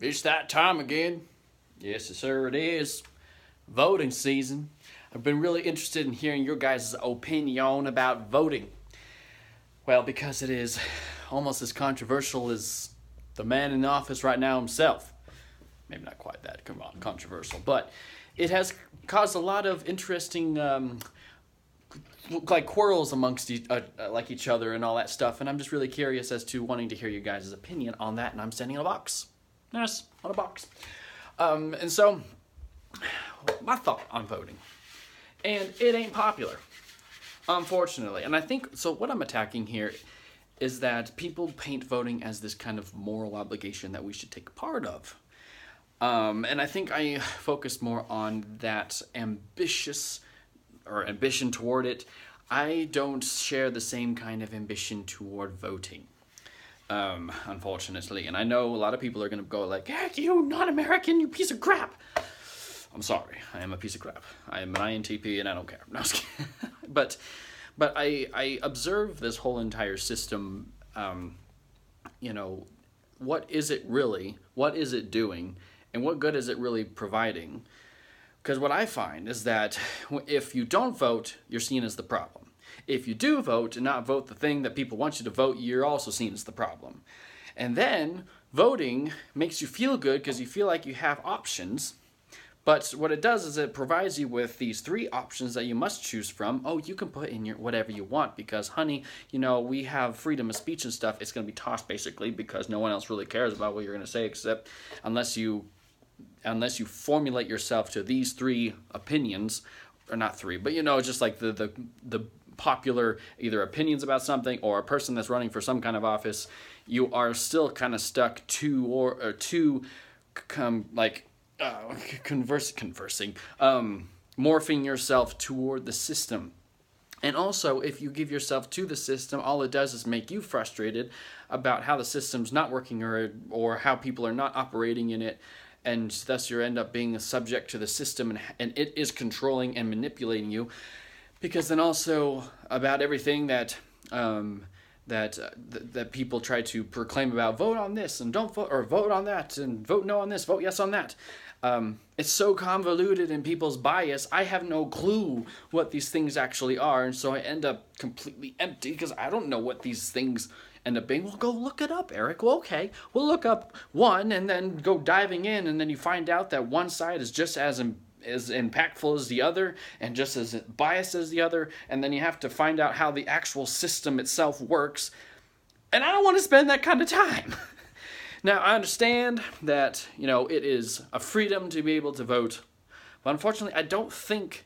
It's that time again. Yes, sir, it is. Voting season. I've been really interested in hearing your guys' opinion about voting. Well, because it is almost as controversial as the man in office right now himself. Maybe not quite that controversial, but it has caused a lot of interesting quarrels amongst each other and all that stuff, and I'm just really curious as to wanting to hear your guys' opinion on that, and I'm sending a box. Yes, on a box. And so, my thought on voting. And it ain't popular, unfortunately. And I think, so what I'm attacking here is that people paint voting as this kind of moral obligation that we should take part of. And I think I focus more on that ambition toward it. I don't share the same kind of ambition toward voting. Unfortunately. And I know a lot of people are going to go like, heck, you non-American, you piece of crap. I'm sorry. I am a piece of crap. I am an INTP and I don't care. No, I was kidding. But I observe this whole entire system, what is it really? What is it doing? And what good is it really providing? Because what I find is that if you don't vote, you're seen as the problem. If you do vote and not vote the thing that people want you to vote, you're also seen as the problem. And then voting makes you feel good because you feel like you have options. But what it does is it provides you with these 3 options that you must choose from. Oh, you can put in your whatever you want because, honey, we have freedom of speech and stuff. It's going to be tossed basically because no one else really cares about what you're going to say except unless you formulate yourself to these 3 opinions, or not 3, but just like the popular either opinions about something or a person that's running for some kind of office, you are still kind of stuck to morphing yourself toward the system. And also, if you give yourself to the system, all it does is make you frustrated about how the system's not working or how people are not operating in it. And thus you end up being subject to the system and it is controlling and manipulating you. Because then also about everything that people try to proclaim about, vote on this and don't vote, or vote on that and vote no on this, vote yes on that. It's so convoluted in people's bias, I have no clue what these things actually are. And so I end up completely empty because I don't know what these things end up being. Well, go look it up, Eric. Well, okay. We'll look up one and then go diving in, and then you find out that one side is just as impactful as the other and just as biased as the other, and then you have to find out how the actual system itself works. And I don't want to spend that kind of time. Now, I understand that, it is a freedom to be able to vote, but unfortunately, I don't think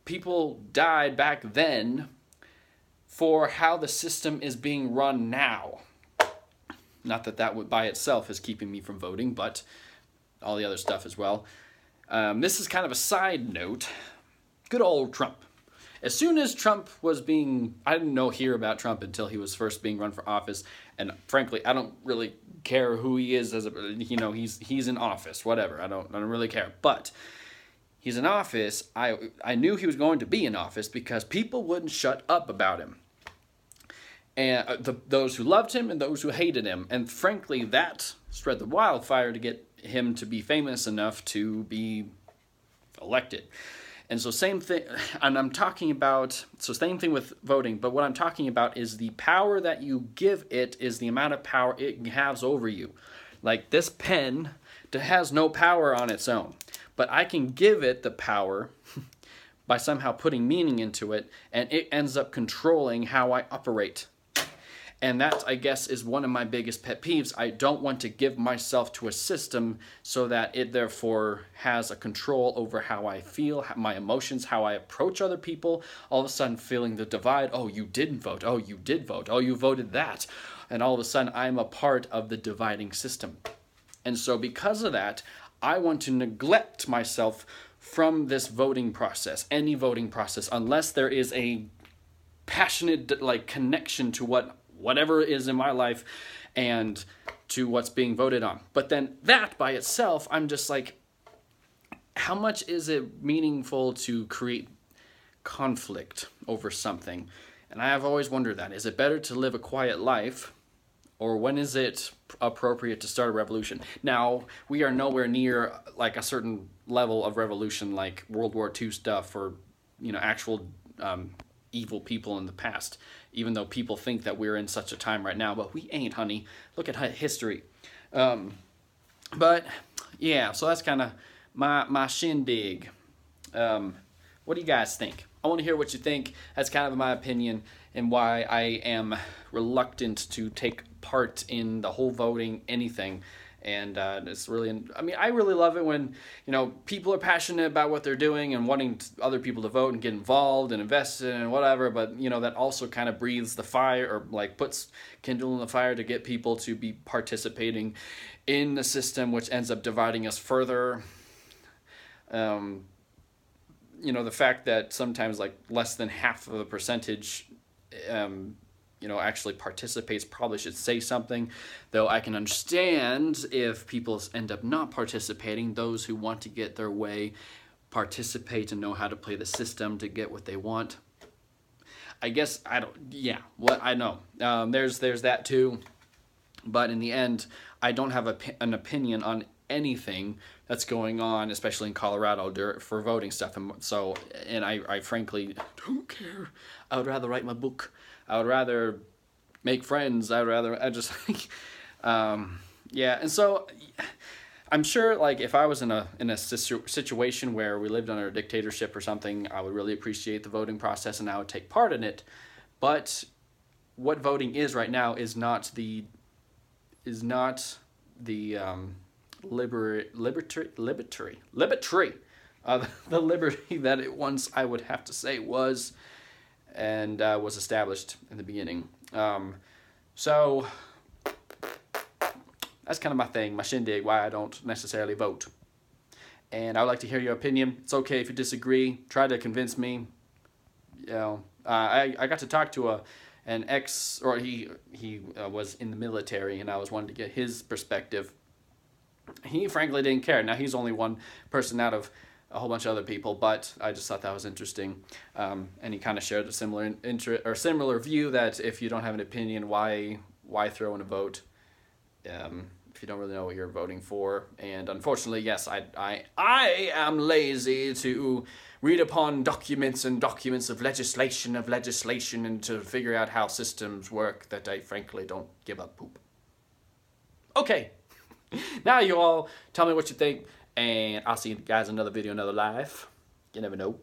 people died back then for how the system is being run now. Not that would by itself is keeping me from voting, but all the other stuff as well. This is kind of a side note. Good old Trump. As soon as Trump was I didn't hear about Trump until he was first being run for office, and frankly, I don't really care who he is he's in office, whatever. I don't really care, but he's in office. I knew he was going to be in office because people wouldn't shut up about him. And those who loved him and those who hated him. And frankly, that spread the wildfire to get him to be famous enough to be elected. And so same thing, and I'm talking about, same thing with voting, but what I'm talking about is the power that you give it is the amount of power it has over you. Like this pen has no power on its own, but I can give it the power by somehow putting meaning into it, and it ends up controlling how I operate. And that, I guess, is one of my biggest pet peeves. I don't want to give myself to a system so that it therefore has a control over how I feel, my emotions, how I approach other people. All of a sudden feeling the divide. Oh, you didn't vote. Oh, you did vote. Oh, you voted that. And all of a sudden I'm a part of the dividing system. And so because of that, I want to neglect myself from this voting process, any voting process, unless there is a passionate connection to whatever is in my life and to what's being voted on. But then that by itself, I'm just like, how much is it meaningful to create conflict over something? And I have always wondered that. Is it better to live a quiet life or when is it appropriate to start a revolution? Now, we are nowhere near like a certain level of revolution like World War II stuff, or actual evil people in the past, even though people think that we're in such a time right now, but we ain't, honey. Look at history. But yeah, so that's kind of my shindig. What do you guys think? I want to hear what you think. That's kind of my opinion and why I am reluctant to take part in the whole voting anything. And it's really, I mean, I really love it when, people are passionate about what they're doing and wanting other people to vote and get involved and invest in and whatever. But, that also kind of breathes the fire, or like puts kindle in the fire to get people to be participating in the system, which ends up dividing us further. The fact that sometimes like less than half of a percentage, actually participates probably should say something. Though I can understand if people end up not participating, those who want to get their way participate and know how to play the system to get what they want. I guess I don't, yeah, what I know. There's that too. But in the end, I don't have an opinion on anything that's going on, especially in Colorado for voting stuff. And I frankly don't care. I would rather write my book. I would rather make friends. Yeah. And so I'm sure, like, if I was in a situation where we lived under a dictatorship or something, I would really appreciate the voting process and I would take part in it. But what voting is right now is not the the liberty that it once, I would have to say, was established in the beginning. So that's kind of my thing, my shindig, why I don't necessarily vote. And I would like to hear your opinion. It's okay if you disagree. Try to convince me. I got to talk to an ex, or he was in the military, and I was wanting to get his perspective. He frankly didn't care. Now, he's only one person out of a whole bunch of other people, but I just thought that was interesting. And he kind of shared a similar view that if you don't have an opinion, why throw in a vote if you don't really know what you're voting for? And unfortunately, yes, I am lazy to read upon documents of legislation and to figure out how systems work that I frankly don't give a poop. Okay. Now you all tell me what you think, and I'll see you guys in another video, another live. You never know.